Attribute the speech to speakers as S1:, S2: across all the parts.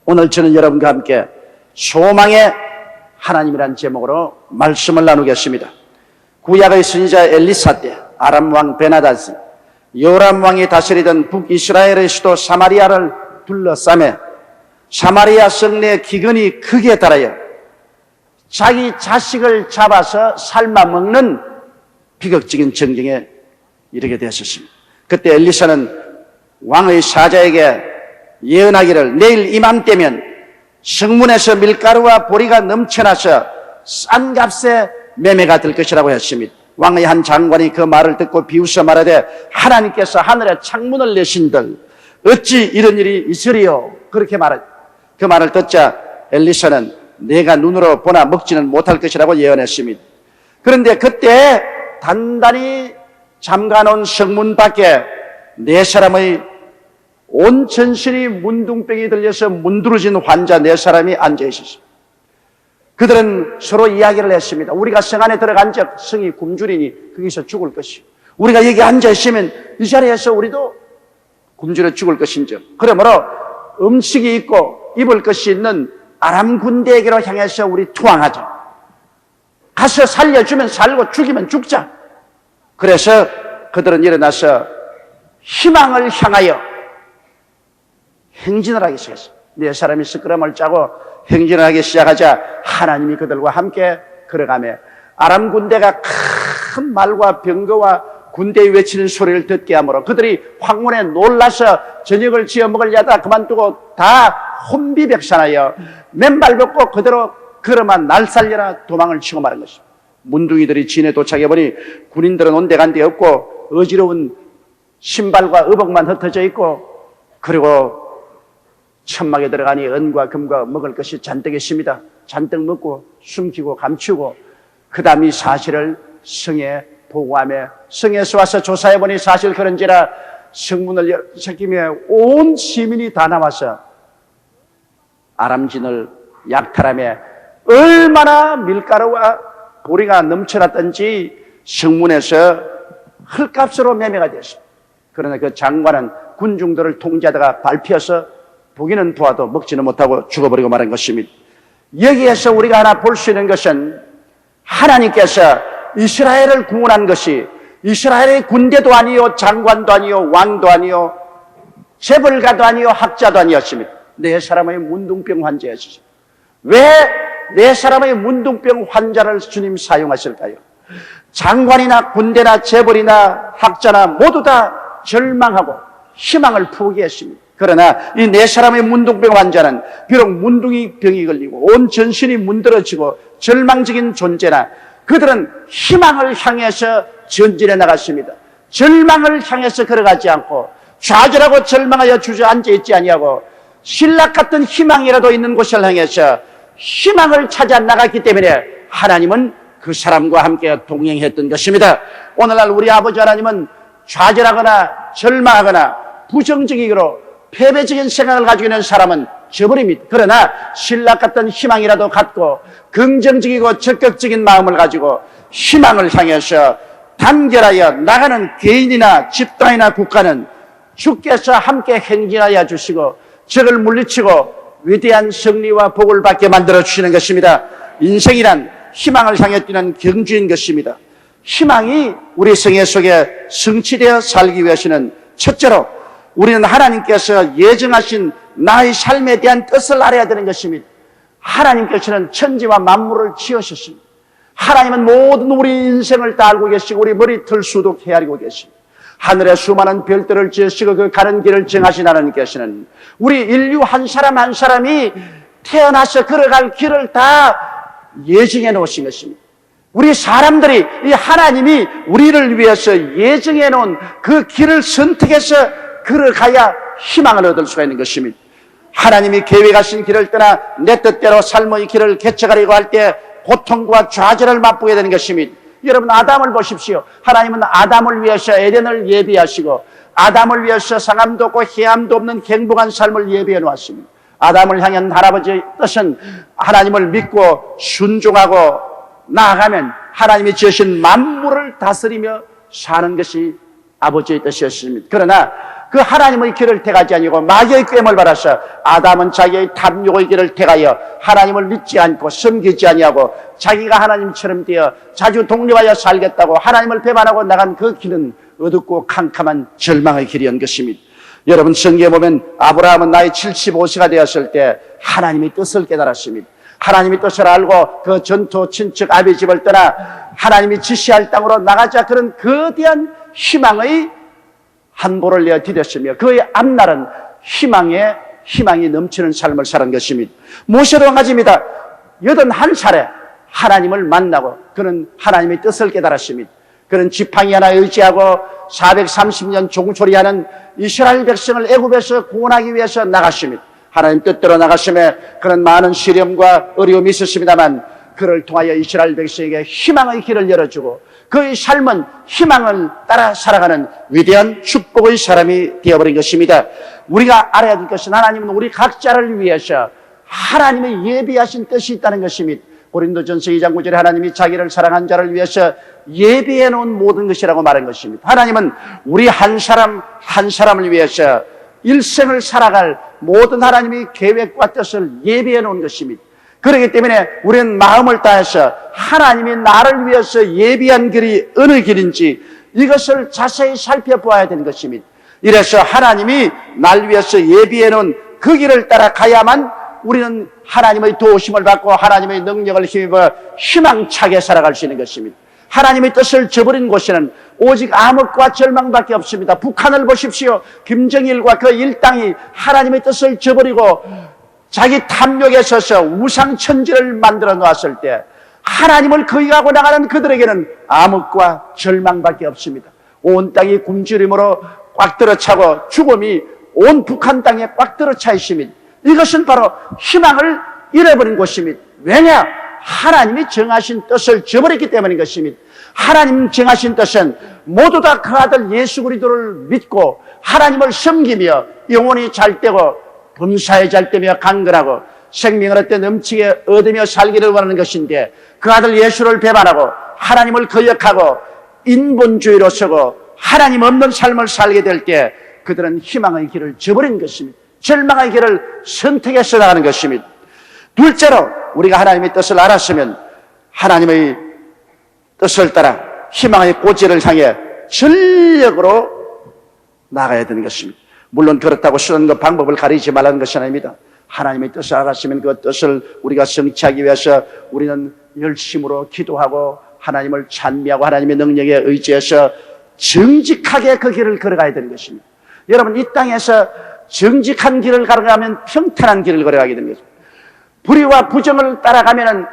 S1: 오늘 저는 여러분과 함께 소망의 하나님이라는 제목으로 말씀을 나누겠습니다. 구약의 선지자 엘리사 때 아람 왕 베나다스, 요람 왕이 다스리던 북이스라엘의 수도 사마리아를 둘러싸매 사마리아 성내에 기근이 크게 달하여 자기 자식을 잡아서 삶아 먹는 비극적인 전쟁에 이르게 되었습니다. 그때 엘리사는 왕의 사자에게 예언하기를 내일 이맘때면 성문에서 밀가루와 보리가 넘쳐나서 싼 값에 매매가 될 것이라고 했습니다. 왕의 한 장관이 그 말을 듣고 비웃어 말하되 하나님께서 하늘에 창문을 내신들 어찌 이런 일이 있으리요? 그렇게 말하죠. 그 말을 듣자 엘리사는 내가 눈으로 보나 먹지는 못할 것이라고 예언했습니다. 그런데 그때 단단히 잠가놓은 성문 밖에 네 사람의 온 전신이 문둥병이 들려서 문드러진 환자 네 사람이 앉아 있었습니다. 그들은 서로 이야기를 했습니다. 우리가 성 안에 들어간 적 성이 굶주리니 거기서 죽을 것이요. 우리가 여기 앉아 있으면 이 자리에서 우리도 굶주려 죽을 것인즉 그러므로 음식이 있고 입을 것이 있는 아람 군대에게로 향해서 우리 투항하자. 가서 살려주면 살고 죽이면 죽자. 그래서 그들은 일어나서 희망을 향하여 행진을 하기 시작했어요. 네 사람이 스크럼을 짜고 행진을 하기 시작하자 하나님이 그들과 함께 걸어가며 아람 군대가 큰 말과 병거와 군대의 외치는 소리를 듣게 하므로 그들이 황문에 놀라서 저녁을 지어 먹을 야다 그만두고 다 혼비백산하여 맨발 벗고 그대로 걸어만 날살려나 도망을 치고 마는 것입니다. 문둥이들이 진에 도착해보니 군인들은 온데간데 없고 어지러운 신발과 의복만 흩어져 있고 그리고 천막에 들어가니 은과 금과 먹을 것이 잔뜩 있습니다. 잔뜩 먹고 숨기고 감추고 그 다음 이 사실을 성에 보고하며 성에서 와서 조사해보니 사실 그런지라 성문을 새기며 온 시민이 다 나와서 아람진을 약탈하며 얼마나 밀가루와 보리가 넘쳐났던지 성문에서 헐값으로 매매가 되었습니다. 그러나 그 장관은 군중들을 통제하다가 밟혀서 보기는 보아도 먹지는 못하고 죽어버리고 말한 것입니다. 여기에서 우리가 하나 볼 수 있는 것은 하나님께서 이스라엘을 구원한 것이 이스라엘의 군대도 아니요 장관도 아니요 왕도 아니요 재벌가도 아니요 학자도 아니었습니다. 네 사람의 문둥병 환자였습니다. 왜 네 사람의 문둥병 환자를 주님 사용하실까요? 장관이나 군대나 재벌이나 학자나 모두 다 절망하고 희망을 포기했습니다. 그러나 이 네 사람의 문둥병 환자는 비록 문둥이 병이 걸리고 온 전신이 문드러지고 절망적인 존재나 그들은 희망을 향해서 전진해 나갔습니다. 절망을 향해서 걸어가지 않고 좌절하고 절망하여 주저앉아 있지 아니하고 신락 같은 희망이라도 있는 곳을 향해서 희망을 찾아 나갔기 때문에 하나님은 그 사람과 함께 동행했던 것입니다. 오늘날 우리 아버지 하나님은 좌절하거나 절망하거나 부정적이고 패배적인 생각을 가지고 있는 사람은 저버립니다. 그러나 신락 같은 희망이라도 갖고 긍정적이고 적극적인 마음을 가지고 희망을 향해서 단결하여 나가는 개인이나 집단이나 국가는 주께서 함께 행진하여 주시고 적을 물리치고 위대한 승리와 복을 받게 만들어 주시는 것입니다. 인생이란 희망을 향해 뛰는 경주인 것입니다. 희망이 우리 생애 속에 성취되어 살기 위해서는 첫째로 우리는 하나님께서 예정하신 나의 삶에 대한 뜻을 알아야 되는 것입니다. 하나님께서는 천지와 만물을 지으셨습니다. 하나님은 모든 우리 인생을 다 알고 계시고 우리 머리털 수도 헤아리고 계십니다. 하늘에 수많은 별들을 지으시고 그 가는 길을 정하신 하나님께서는 우리 인류 한 사람 한 사람이 태어나서 걸어갈 길을 다 예정해 놓으신 것입니다. 우리 사람들이 이 하나님이 우리를 위해서 예정해 놓은 그 길을 선택해서 걸어가야 희망을 얻을 수가 있는 것입니다. 하나님이 계획하신 길을 떠나 내 뜻대로 삶의 길을 개척하려고 할 때 고통과 좌절을 맛보게 되는 것입니다. 여러분 아담을 보십시오. 하나님은 아담을 위해서 에덴을 예비하시고 아담을 위해서 상함도 없고 해함도 없는 행복한 삶을 예비해 놓았습니다. 아담을 향한 할아버지의 뜻은 하나님을 믿고 순종하고 나아가면 하나님이 지으신 만물을 다스리며 사는 것이 아버지의 뜻이었습니다. 그러나 그 하나님의 길을 택하지 아니고 마귀의 꾀임을 받아서 아담은 자기의 탐욕의 길을 택하여 하나님을 믿지 않고 섬기지 아니하고 자기가 하나님처럼 되어 자주 독립하여 살겠다고 하나님을 배반하고 나간 그 길은 어둡고 캄캄한 절망의 길이었던 것입니다. 여러분, 성경에 보면 아브라함은 나이 75세가 되었을 때 하나님의 뜻을 깨달았습니다. 하나님의 뜻을 알고 그 전토 친척 아비 집을 떠나 하나님이 지시할 땅으로 나가자, 그런 거대한 희망의 한보를 내어 디뎠으며 그의 앞날은 희망이 넘치는 삶을 살은 것입니다. 모세도 마찬가지입니다. 81살에 하나님을 만나고 그는 하나님의 뜻을 깨달았습니다. 그는 지팡이 하나 의지하고 430년 종소리하는 이스라엘 백성을 애굽에서 구원하기 위해서 나갔습니다. 하나님 뜻대로 나갔음에 그는 많은 시련과 어려움이 있었습니다만 그를 통하여 이스라엘 백성에게 희망의 길을 열어주고 그의 삶은 희망을 따라 살아가는 위대한 축복의 사람이 되어버린 것입니다. 우리가 알아야 될 것은 하나님은 우리 각자를 위해서 하나님의 예비하신 뜻이 있다는 것입니다. 고린도전서 2장 9절에 하나님이 자기를 사랑한 자를 위해서 예비해 놓은 모든 것이라고 말한 것입니다. 하나님은 우리 한 사람 한 사람을 위해서 일생을 살아갈 모든 하나님의 계획과 뜻을 예비해 놓은 것입니다. 그렇기 때문에 우리는 마음을 다해서 하나님이 나를 위해서 예비한 길이 어느 길인지 이것을 자세히 살펴보아야 되는 것입니다. 이래서 하나님이 날 위해서 예비해 놓은 그 길을 따라가야만 우리는 하나님의 도우심을 받고 하나님의 능력을 힘입어 희망차게 살아갈 수 있는 것입니다. 하나님의 뜻을 저버린 곳에는 오직 암흑과 절망밖에 없습니다. 북한을 보십시오. 김정일과 그 일당이 하나님의 뜻을 저버리고 자기 탐욕에 서서 우상천지를 만들어 놓았을 때 하나님을 거역하고 나가는 그들에게는 암흑과 절망밖에 없습니다. 온 땅이 굶주림으로 꽉 들어차고 죽음이 온 북한 땅에 꽉 들어차 있습니다. 이것은 바로 희망을 잃어버린 곳입니다. 왜냐? 하나님이 정하신 뜻을 저버렸기 때문인 것입니다. 하나님 정하신 뜻은 모두 다 그 아들 예수 그리스도를 믿고 하나님을 섬기며 영혼이 잘되고 범사에 잘되며 강건하고 생명을 얻되 넘치게 얻으며 살기를 원하는 것인데 그 아들 예수를 배반하고 하나님을 거역하고 인본주의로 서고 하나님 없는 삶을 살게 될 때 그들은 희망의 길을 저버린 것입니다. 절망의 길을 선택해서 나가는 것입니다. 둘째로 우리가 하나님의 뜻을 알았으면 하나님의 뜻을 따라 희망의 꽃을 향해 전력으로 나가야 되는 것입니다. 물론 그렇다고 쓰는 그 방법을 가리지 말라는 것이 아닙니다. 하나님의 뜻을 알았으면 그 뜻을 우리가 성취하기 위해서 우리는 열심으로 기도하고 하나님을 찬미하고 하나님의 능력에 의지해서 정직하게 그 길을 걸어가야 되는 것입니다. 여러분, 이 땅에서 정직한 길을 걸어가면 평탄한 길을 걸어가게 되는 것입니다. 불의와 부정을 따라가면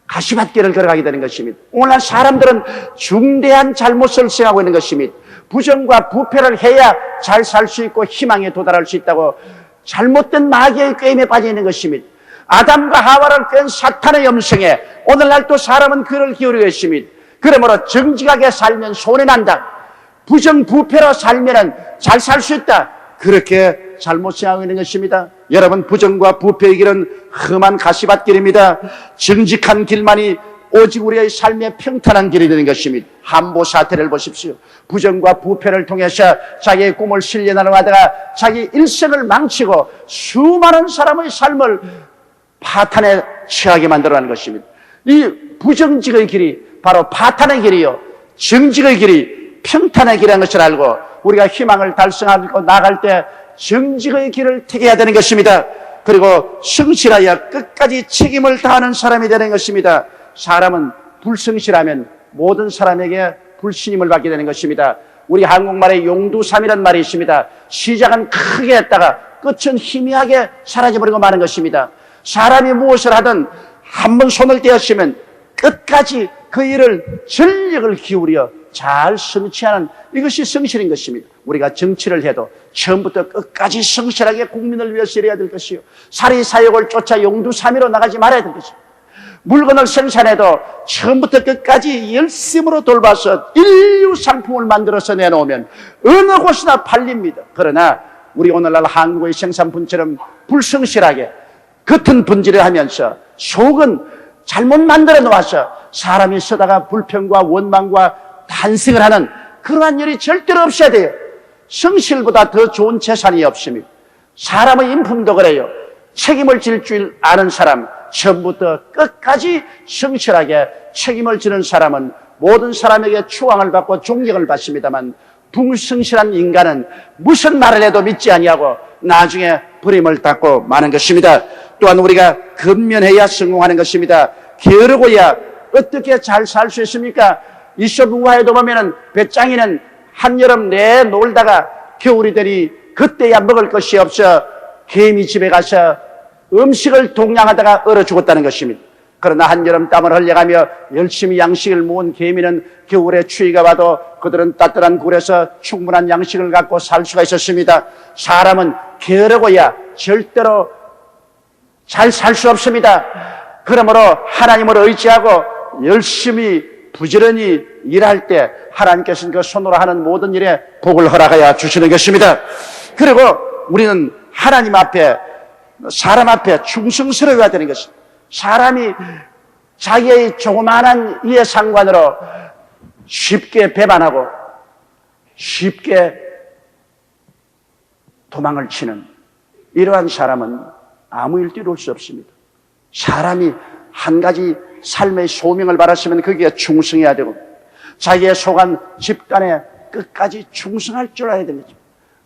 S1: 가시밭길을 걸어가게 되는 것입니다. 오늘날 사람들은 중대한 잘못을 생각하고 있는 것입니다. 부정과 부패를 해야 잘 살 수 있고 희망에 도달할 수 있다고 잘못된 마귀의 꾀임에 빠져 있는 것입니다. 아담과 하와를 깬 사탄의 염성에 오늘날 또 사람은 귀를 기울이고 있습니다. 그러므로 정직하게 살면 손해난다. 부정 부패로 살면 잘 살 수 있다. 그렇게 잘못 생각하고 있는 것입니다. 여러분, 부정과 부패의 길은 험한 가시밭길입니다. 정직한 길만이 오직 우리의 삶의 평탄한 길이 되는 것입니다. 한보 사태를 보십시오. 부정과 부패를 통해서 자기의 꿈을 실현하려고 하다가 자기 일생을 망치고 수많은 사람의 삶을 파탄에 처하게 만들어가는 것입니다. 이 부정직의 길이 바로 파탄의 길이요, 정직의 길이 평탄의 길이라는 것을 알고 우리가 희망을 달성하고 나갈 때 정직의 길을 택해야 되는 것입니다. 그리고 성실하여 끝까지 책임을 다하는 사람이 되는 것입니다. 사람은 불성실하면 모든 사람에게 불신임을 받게 되는 것입니다. 우리 한국말에 용두삼이라는 말이 있습니다. 시작은 크게 했다가 끝은 희미하게 사라져버리고 마는 것입니다. 사람이 무엇을 하든 한번 손을 떼었으면 끝까지 그 일을 전력을 기울여 잘 성취하는 이것이 성실인 것입니다. 우리가 정치를 해도 처음부터 끝까지 성실하게 국민을 위해서 일해야 될 것이요, 사리사욕을 쫓아 용두삼이로 나가지 말아야 될 것입니다. 물건을 생산해도 처음부터 끝까지 열심으로 돌봐서 인류 상품을 만들어서 내놓으면 어느 곳이나 팔립니다. 그러나 우리 오늘날 한국의 생산품처럼 불성실하게 겉은 분질을 하면서 속은 잘못 만들어 놓아서 사람이 쓰다가 불평과 원망과 탄식을 하는 그러한 일이 절대로 없어야 돼요. 성실보다 더 좋은 재산이 없습니다. 사람의 인품도 그래요. 책임을 질 줄 아는 사람, 처음부터 끝까지 성실하게 책임을 지는 사람은 모든 사람에게 추앙을 받고 존경을 받습니다만, 불성실한 인간은 무슨 말을 해도 믿지 아니하고 나중에 버림을 닫고 마는 것입니다. 또한 우리가 근면해야 성공하는 것입니다. 게으르고야 어떻게 잘 살 수 있습니까? 이솝우화에도 보면은 배짱이는 한여름 내 놀다가 겨울이 되니 그때야 먹을 것이 없어 개미 집에 가서 음식을 동냥하다가 얼어 죽었다는 것입니다. 그러나 한여름 땀을 흘려가며 열심히 양식을 모은 개미는 겨울에 추위가 와도 그들은 따뜻한 굴에서 충분한 양식을 갖고 살 수가 있었습니다. 사람은 게으르고야 절대로 잘 살 수 없습니다. 그러므로 하나님을 의지하고 열심히 부지런히 일할 때 하나님께서는 그 손으로 하는 모든 일에 복을 허락하여 주시는 것입니다. 그리고 우리는 하나님 앞에, 사람 앞에 충성스러워야 되는 것입니다. 사람이 자기의 조그마한 이해상관으로 쉽게 배반하고 쉽게 도망을 치는 이러한 사람은 아무 일도 이룰 수 없습니다. 사람이 한 가지 삶의 소명을 받았으면 거기에 충성해야 되고 자기의 속한 집단에 끝까지 충성할 줄 알아야 되는 거죠.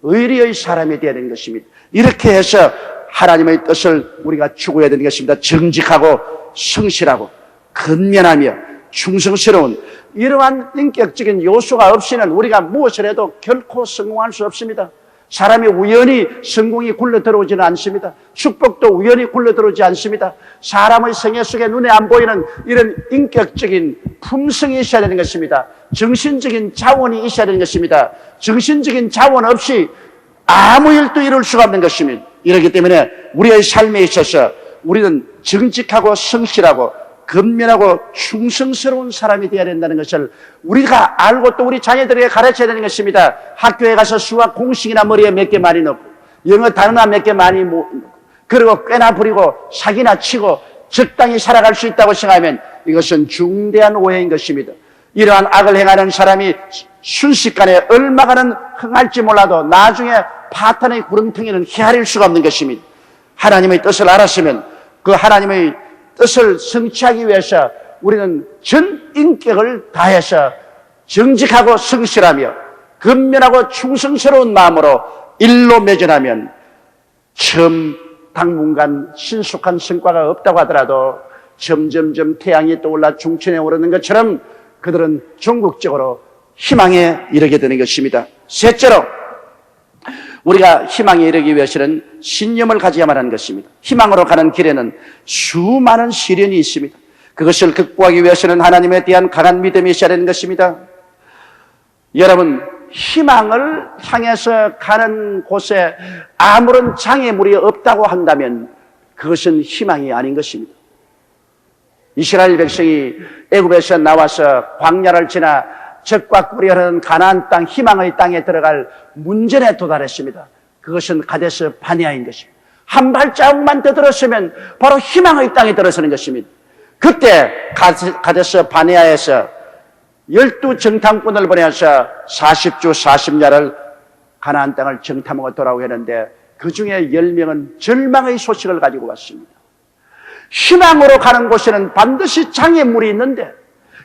S1: 의리의 사람이 되어야 되는 것입니다. 이렇게 해서 하나님의 뜻을 우리가 추구해야 되는 것입니다. 정직하고 성실하고 근면하며 충성스러운 이러한 인격적인 요소가 없이는 우리가 무엇을 해도 결코 성공할 수 없습니다. 사람이 우연히 성공이 굴러들어오지는 않습니다. 축복도 우연히 굴러들어오지 않습니다. 사람의 생애 속에 눈에 안 보이는 이런 인격적인 품성이 있어야 되는 것입니다. 정신적인 자원이 있어야 되는 것입니다. 정신적인 자원 없이 아무 일도 이룰 수가 없는 것입니다. 이렇기 때문에 우리의 삶에 있어서 우리는 정직하고 성실하고 근면하고 충성스러운 사람이 되어야 된다는 것을 우리가 알고 또 우리 자녀들에게 가르쳐야 되는 것입니다. 학교에 가서 수학 공식이나 머리에 몇 개 많이 넣고 영어 단어나 몇 개 많이 넣고 그리고 꽤나 부리고 사기나 치고 적당히 살아갈 수 있다고 생각하면 이것은 중대한 오해인 것입니다. 이러한 악을 행하는 사람이 순식간에 얼마간은 흥할지 몰라도 나중에 파탄의 구렁텅이는 헤아릴 수가 없는 것입니다. 하나님의 뜻을 알았으면 그 하나님의 뜻을 성취하기 위해서 우리는 전 인격을 다해서 정직하고 성실하며 근면하고 충성스러운 마음으로 일로 매진하면 처음 당분간 신속한 성과가 없다고 하더라도 점점점 태양이 떠올라 중천에 오르는 것처럼 그들은 전국적으로 희망에 이르게 되는 것입니다. 셋째로 우리가 희망에 이르기 위해서는 신념을 가져야만 하는 것입니다. 희망으로 가는 길에는 수많은 시련이 있습니다. 그것을 극복하기 위해서는 하나님에 대한 강한 믿음이 있어야 되는 것입니다. 여러분, 희망을 향해서 가는 곳에 아무런 장애물이 없다고 한다면 그것은 희망이 아닌 것입니다. 이스라엘 백성이 애굽에서 나와서 광야를 지나 적과 꿀이 흐르는 가나안 땅, 희망의 땅에 들어갈 문전에 도달했습니다. 그것은 가데스 바네아인 것입니다. 한 발자국만 더 들었으면 바로 희망의 땅에 들어서는 것입니다. 그때 가데스 바네아에서 12정탐꾼을 보내서 40주 40야를 가나안 땅을 정탐하고 돌아오게 했는데 그 중에 10명은 절망의 소식을 가지고 왔습니다. 희망으로 가는 곳에는 반드시 장애물이 있는데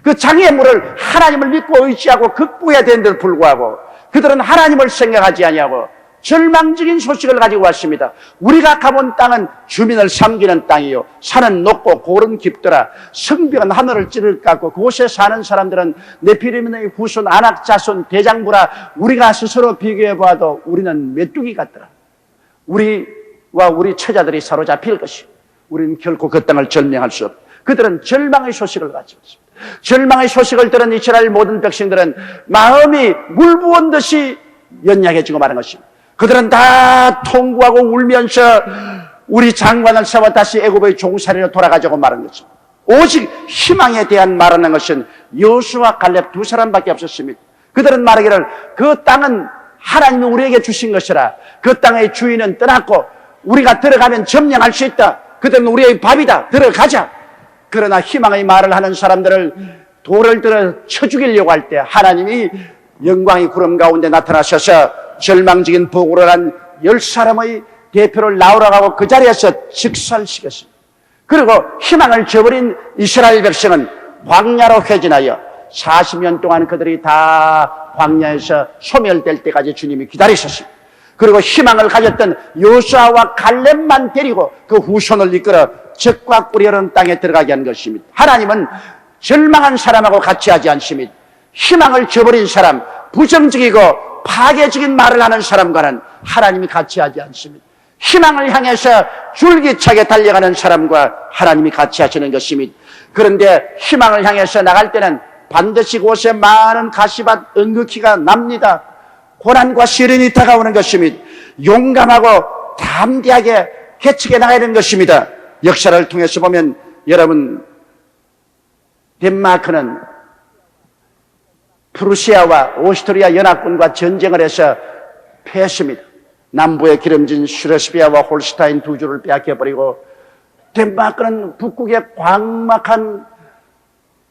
S1: 그 장애물을 하나님을 믿고 의지하고 극복해야 되는데도 불구하고 그들은 하나님을 생각하지 아니하고 절망적인 소식을 가지고 왔습니다. 우리가 가본 땅은 주민을 섬기는 땅이요 산은 높고 골은 깊더라. 성벽은 하늘을 찌를 깎고 그곳에 사는 사람들은 네피림의 후손 아낙 자손 대장부라. 우리가 스스로 비교해 봐도 우리는 메뚜기 같더라. 우리와 우리 처자들이 사로잡힐 것이요 우리는 결코 그 땅을 절명할 수 없다. 그들은 절망의 소식을 가지고 있습니다. 절망의 소식을 들은 이스라엘 모든 백성들은 마음이 물 부은 듯이 연약해지고 마는 것입니다. 그들은 다 통구하고 울면서 우리 장관을 세워 다시 애굽의 종살이로 돌아가자고 말한 것입니다. 오직 희망에 대한 말하는 것은 여호수아 갈렙 두 사람밖에 없었습니다. 그들은 말하기를 그 땅은 하나님이 우리에게 주신 것이라. 그 땅의 주인은 떠났고 우리가 들어가면 점령할 수 있다. 그들은 우리의 밥이다. 들어가자. 그러나 희망의 말을 하는 사람들을 돌을 들어 쳐 죽이려고 할 때 하나님이 영광의 구름 가운데 나타나셔서 절망적인 보고를 한 10사람의 대표를 나오라고 하고 그 자리에서 직살시켰습니다. 그리고 희망을 저버린 이스라엘 백성은 광야로 회진하여 40년 동안 그들이 다 광야에서 소멸될 때까지 주님이 기다리셨습니다. 그리고 희망을 가졌던 요수아와 갈렙만 데리고 그 후손을 이끌어 적과 꿀이 흐르는 땅에 들어가게 한 것입니다. 하나님은 절망한 사람하고 같이 하지 않습니다. 희망을 저버린 사람, 부정적이고 파괴적인 말을 하는 사람과는 하나님이 같이 하지 않습니다. 희망을 향해서 줄기차게 달려가는 사람과 하나님이 같이 하시는 것입니다. 그런데 희망을 향해서 나갈 때는 반드시 그곳에 많은 가시밭 은극히가 납니다. 고난과 시련이 다가오는 것입니다. 용감하고 담대하게 개척해 나가야 되는 것입니다. 역사를 통해서 보면 여러분, 덴마크는 프루시아와 오스트리아 연합군과 전쟁을 해서 패했습니다. 남부에 기름진 슈레스비아와 홀스타인 두 주를 빼앗겨버리고 덴마크는 북극의 광막한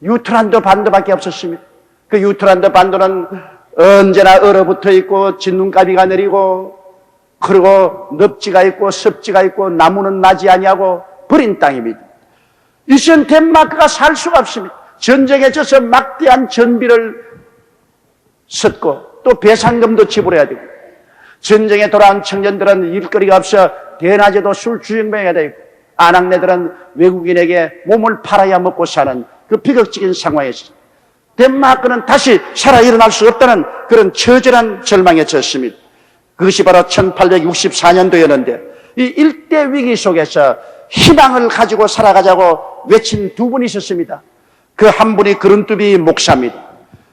S1: 유트란드 반도밖에 없었습니다. 그 유트란드 반도는 언제나 얼어붙어 있고 진눈가비가 내리고 그리고 늪지가 있고 습지가 있고 나무는 나지 아니하고 버린 땅입니다. 이젠 덴마크가 살 수가 없습니다. 전쟁에 져서 막대한 전비를 섰고 또 배상금도 지불해야 되고 전쟁에 돌아온 청년들은 일거리가 없어 대낮에도 술 주정뱅이가 되고 아낙네들은 외국인에게 몸을 팔아야 먹고 사는 그 비극적인 상황에서 덴마크는 다시 살아 일어날 수 없다는 그런 처절한 절망에 졌습니다. 그것이 바로 1864년도였는데 이 일대 위기 속에서 희망을 가지고 살아가자고 외친 두 분이 있었습니다. 그 한 분이 그룬뚜비 목사입니다.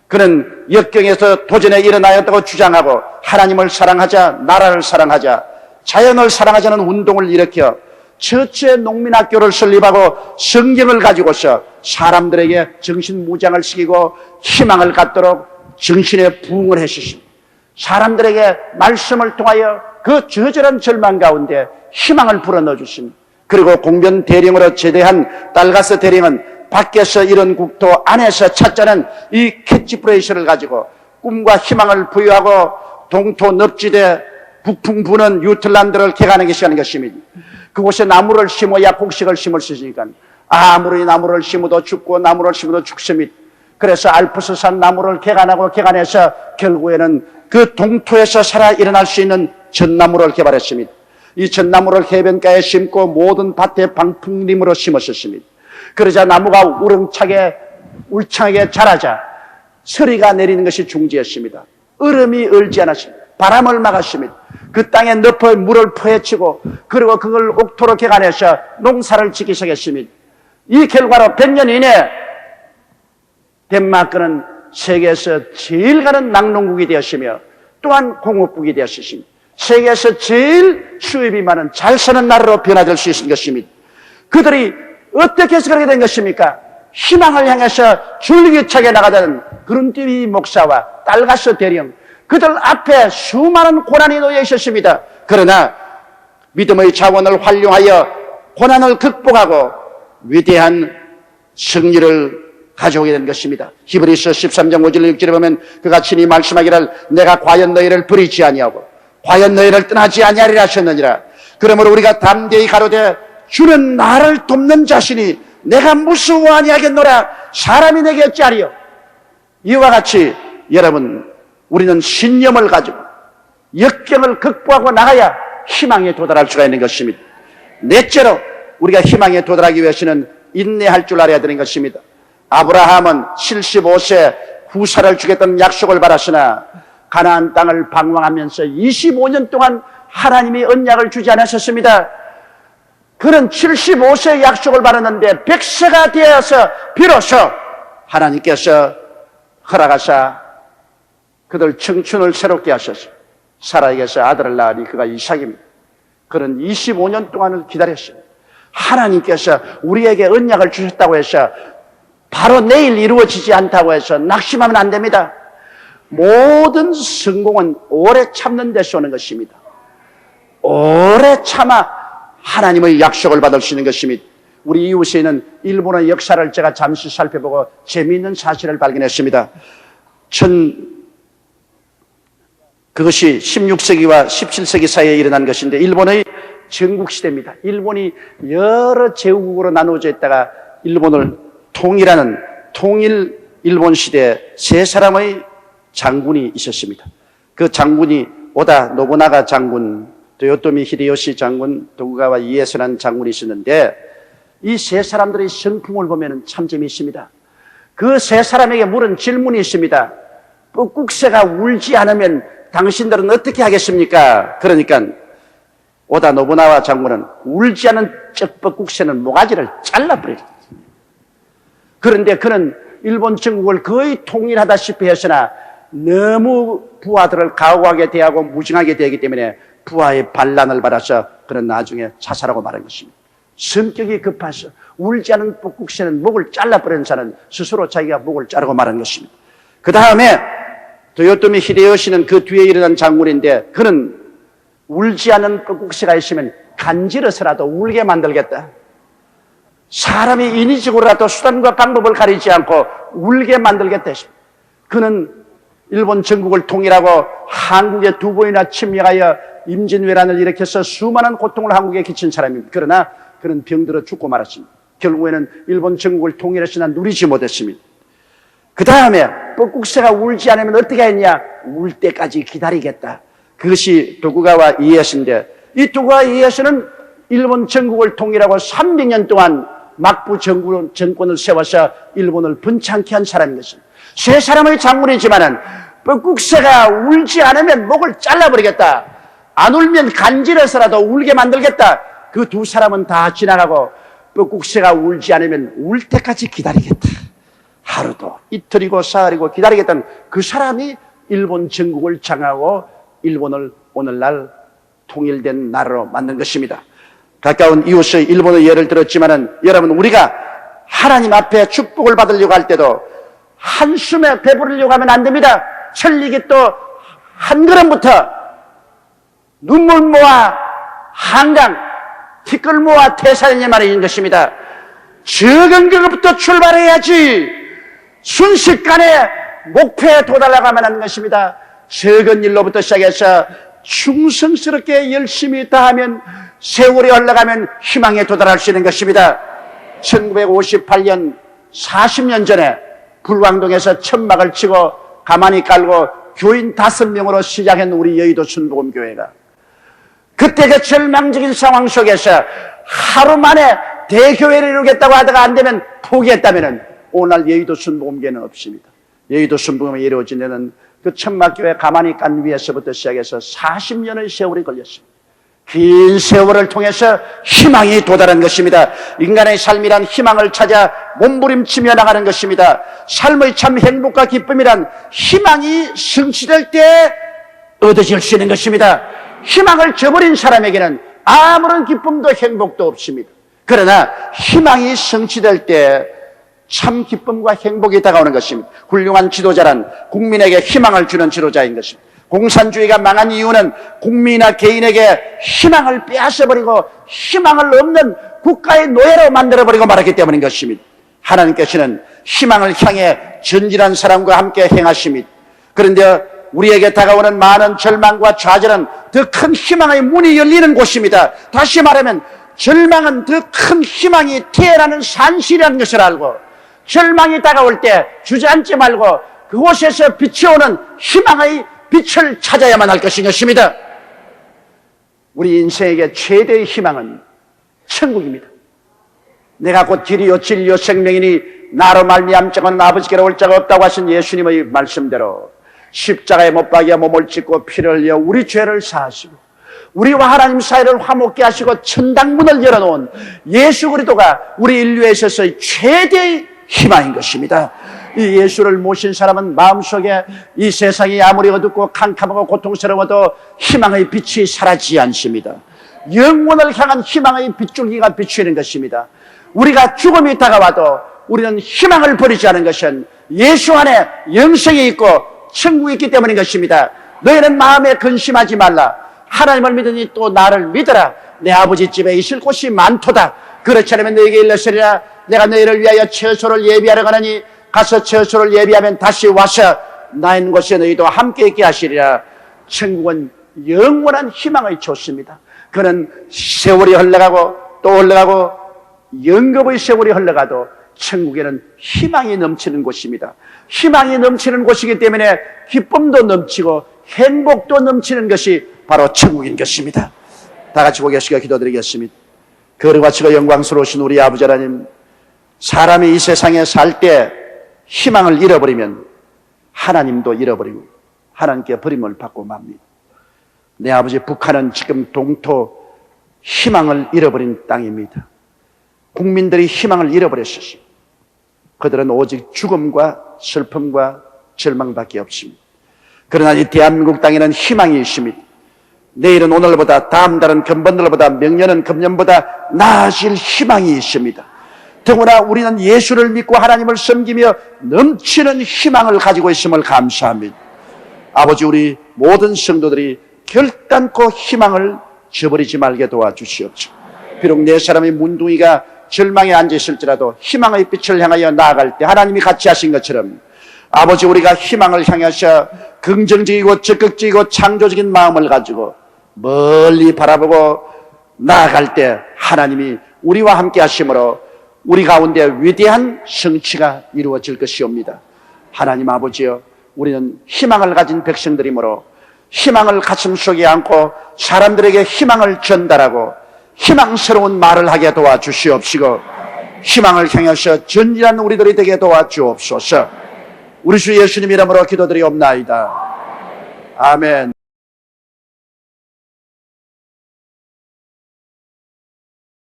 S1: 그는 역경에서 도전에 일어나였다고 주장하고 하나님을 사랑하자, 나라를 사랑하자, 자연을 사랑하자는 운동을 일으켜 처처의 농민학교를 설립하고 성경을 가지고서 사람들에게 정신무장을 시키고 희망을 갖도록 정신에 부응을 해주십니다. 사람들에게 말씀을 통하여 그 저절한 절망 가운데 희망을 불어넣어 주십니다. 그리고 공변 대령으로 제대한 달가스 대령은 밖에서 이런 국토, 안에서 찾자는 이 캐치프레이즈를 가지고 꿈과 희망을 부여하고 동토 늪지대 북풍 부는 유틀란드를 개가는 것이 하는 것입니다. 그곳에 나무를 심어야 곡식을 심을 수 있으니까 아무리 나무를 심어도 죽고 나무를 심어도 죽습니다. 그래서 알프스산 나무를 개간하고 개간해서 결국에는 그 동토에서 살아 일어날 수 있는 전나무를 개발했습니다. 이 전나무를 해변가에 심고 모든 밭에 방풍림으로 심었었습니다. 그러자 나무가 울창하게 자라자 서리가 내리는 것이 중지했습니다. 얼음이 얼지 않았습니다. 바람을 막았습니다. 그 땅에 늪에 물을 퍼헤치고 그리고 그걸 옥토로 개간해서 농사를 짓기 시작했습니다. 이 결과로 100년 이내 덴마크는 세계에서 제일 가는 낙농국이 되었으며 또한 공업국이 되었습니다. 세계에서 제일 수입이 많은 잘 사는 나라로 변화될 수 있는 것입니다. 그들이 어떻게 해서 그렇게 된 것입니까? 희망을 향해서 줄기차게 나가던 그룬뚜비 목사와 달가스 대령 그들 앞에 수많은 고난이 놓여 있었습니다. 그러나 믿음의 자원을 활용하여 고난을 극복하고 위대한 승리를 가져오게 된 것입니다. 히브리서 13장 5절 6절에 보면 그가 친히 말씀하기를 내가 과연 너희를 버리지 아니하고 과연 너희를 떠나지 아니하리라 하셨느니라. 그러므로 우리가 담대히 가로되 주는 나를 돕는 자신이 내가 무슨 아니하겠노라. 사람이 내게 어찌하리요. 이와 같이 여러분 우리는 신념을 가지고 역경을 극복하고 나가야 희망에 도달할 수가 있는 것입니다. 넷째로 우리가 희망에 도달하기 위해서는 인내할 줄 알아야 되는 것입니다. 아브라함은 75세 후사를 주겠다는 약속을 받았으나 가나안 땅을 방황하면서 25년 동안 하나님이 언약을 주지 않으셨습니다. 그는 75세의 약속을 받았는데 100세가 되어서 비로소 하나님께서 허락하사 그들 청춘을 새롭게 하셔서 사라에게서 아들을 낳으니 그가 이삭입니다. 그는 25년 동안을 기다렸습니다. 하나님께서 우리에게 언약을 주셨다고 해서 바로 내일 이루어지지 않다고 해서 낙심하면 안 됩니다. 모든 성공은 오래 참는 데서 오는 것입니다. 오래 참아 하나님의 약속을 받을 수 있는 것입니다. 우리 이웃에 있는 일본의 역사를 제가 잠시 살펴보고 재미있는 사실을 발견했습니다. 그것이 16세기와 17세기 사이에 일어난 것인데 일본의 전국시대입니다. 일본이 여러 제국으로 나누어져 있다가 일본을 통일하는 통일 일본 시대에 세 사람의 장군이 있었습니다. 그 장군이 오다 노부나가 장군, 도요토미 히데요시 장군, 도쿠가와 이에스라는 장군이 있었는데 이 세 사람들의 성품을 보면 참 재미있습니다. 그 세 사람에게 물은 질문이 있습니다. 뻐꾹새가 울지 않으면 당신들은 어떻게 하겠습니까? 그러니까 오다 노부나와 장군은 울지 않은 쩍뻐꾹새는 모가지를 잘라버렸습니다. 그런데 그는 일본 전국을 거의 통일하다시피 했으나 너무 부하들을 가혹하게 대하고 무증하게 대하기 때문에 부하의 반란을 받아서 그는 나중에 자살하고 말한 것입니다. 성격이 급해서 울지 않은 뻐꾹새는 목을 잘라버린 자는 스스로 자기가 목을 자르고 말한 것입니다. 그 다음에 도요토미 히데요시는 그 뒤에 일어난 장군인데 그는 울지 않은 뻐꾹새가 있으면 간지러서라도 울게 만들겠다. 사람이 인위적으로라도 수단과 방법을 가리지 않고 울게 만들겠다 했습니다. 그는 일본 전국을 통일하고 한국에 두 번이나 침략하여 임진왜란을 일으켜서 수많은 고통을 한국에 끼친 사람입니다. 그러나 그는 병들어 죽고 말았습니다. 결국에는 일본 전국을 통일했으나 누리지 못했습니다. 그 다음에 뻐꾹새가 울지 않으면 어떻게 했냐? 울 때까지 기다리겠다. 그것이 도쿠가와 이에스인데 이 도쿠가와 이에스는 일본 전국을 통일하고 300년 동안 막부 정권을 세워서 일본을 번창케 한 사람인 것입니다. 세 사람의 장군이지만은 뻐꾹새가 울지 않으면 목을 잘라버리겠다. 안 울면 간지러서라도 울게 만들겠다. 그 두 사람은 다 지나가고 뻐꾹새가 울지 않으면 울 때까지 기다리겠다. 하루도 이틀이고 사흘이고 기다리겠다는 그 사람이 일본 전국을 장하고 일본을 오늘날 통일된 나라로 만든 것입니다. 가까운 이웃의 일본의 예를 들었지만은 여러분 우리가 하나님 앞에 축복을 받으려고 할 때도 한숨에 배부르려고 하면 안 됩니다. 천리기도 한 걸음부터 눈물 모아 한강, 티끌 모아 태산이 말인 것입니다. 적은 것부터 출발해야지 순식간에 목표에 도달하가면 하는 것입니다. 적은 일로부터 시작해서 충성스럽게 열심히 다하면 세월이 흘러가면 희망에 도달할 수 있는 것입니다. 1958년 40년 전에 불광동에서 천막을 치고 가만히 깔고 교인 5명으로 시작한 우리 여의도 순복음교회가 그때 그 절망적인 상황 속에서 하루 만에 대교회를 이루겠다고 하다가 안 되면 포기했다면 오늘 여의도 순복음교회는 없습니다. 여의도 순복음이 이루어진 데는 그 천막교회 가만히 깐 위에서부터 시작해서 40년의 세월이 걸렸습니다. 긴 세월을 통해서 희망이 도달한 것입니다. 인간의 삶이란 희망을 찾아 몸부림치며 나가는 것입니다. 삶의 참 행복과 기쁨이란 희망이 성취될 때 얻어질 수 있는 것입니다. 희망을 저버린 사람에게는 아무런 기쁨도 행복도 없습니다. 그러나 희망이 성취될 때 참 기쁨과 행복이 다가오는 것입니다. 훌륭한 지도자란 국민에게 희망을 주는 지도자인 것입니다. 공산주의가 망한 이유는 국민이나 개인에게 희망을 빼앗아버리고 희망을 없는 국가의 노예로 만들어버리고 말았기 때문인 것입니다. 하나님께서는 희망을 향해 전진한 사람과 함께 행하십니다. 그런데 우리에게 다가오는 많은 절망과 좌절은 더 큰 희망의 문이 열리는 곳입니다. 다시 말하면 절망은 더 큰 희망이 태어나는 산실이라는 것을 알고 절망이 다가올 때 주저앉지 말고 그곳에서 빛이 오는 희망의 빛을 찾아야만 할 것입니다. 우리 인생에게 최대의 희망은 천국입니다. 내가 곧 길이요 진리요 생명이니 나로 말미암 자는 아버지께로 올 자가 없다고 하신 예수님의 말씀대로 십자가에 못 박여 몸을 찢고 피를 흘려 우리 죄를 사하시고 우리와 하나님 사이를 화목케 하시고 천당문을 열어놓은 예수 그리스도가 우리 인류에 있어서의 최대의 희망인 것입니다. 이 예수를 모신 사람은 마음속에 이 세상이 아무리 어둡고 캄캄하고 고통스러워도 희망의 빛이 사라지지 않습니다. 영원을 향한 희망의 빗줄기가 비추는 것입니다. 우리가 죽음이 다가와도 우리는 희망을 버리지 않은 것은 예수 안에 영생이 있고 천국이 있기 때문인 것입니다. 너희는 마음에 근심하지 말라. 하나님을 믿으니 또 나를 믿어라. 내 아버지 집에 있을 곳이 많도다. 그렇지 않으면 너에게 일렀으리라. 내가 너희를 위하여 처소를 예비하러 가느니 가서 처소를 예비하면 다시 와서 나 있는 곳에 너희도 함께 있게 하시리라. 천국은 영원한 희망의 조수입니다. 그는 세월이 흘러가고 또 흘러가고 영겁의 세월이 흘러가도 천국에는 희망이 넘치는 곳입니다. 희망이 넘치는 곳이기 때문에 기쁨도 넘치고 행복도 넘치는 것이 바로 천국인 것입니다. 다 같이 고개 숙여 기도드리겠습니다. 거룩하시고 영광스러우신 우리 아버지 하나님, 사람이 이 세상에 살 때 희망을 잃어버리면 하나님도 잃어버리고 하나님께 버림을 받고 맙니다. 내 아버지, 북한은 지금 동토 희망을 잃어버린 땅입니다. 국민들이 희망을 잃어버렸습니다. 그들은 오직 죽음과 슬픔과 절망밖에 없습니다. 그러나 이 대한민국 땅에는 희망이 있습니다. 내일은 오늘보다, 다음 달은 금번들보다, 명년은 금년보다 나아질 희망이 있습니다. 더구나 우리는 예수를 믿고 하나님을 섬기며 넘치는 희망을 가지고 있음을 감사합니다. 아버지, 우리 모든 성도들이 결단코 희망을 저버리지 말게 도와주시옵소서. 비록 내 사람의 문둥이가 절망에 앉아 있을지라도 희망의 빛을 향하여 나아갈 때 하나님이 같이 하신 것처럼 아버지, 우리가 희망을 향하셔 긍정적이고 적극적이고 창조적인 마음을 가지고 멀리 바라보고 나아갈 때 하나님이 우리와 함께 하심으로 우리 가운데 위대한 성취가 이루어질 것이옵니다. 하나님 아버지여, 우리는 희망을 가진 백성들이므로 희망을 가슴속에 안고 사람들에게 희망을 전달하고 희망스러운 말을 하게 도와주시옵시고 희망을 향해서 전진한 우리들이 되게 도와주옵소서. 우리 주 예수님 이름으로 기도드리옵나이다. 아멘.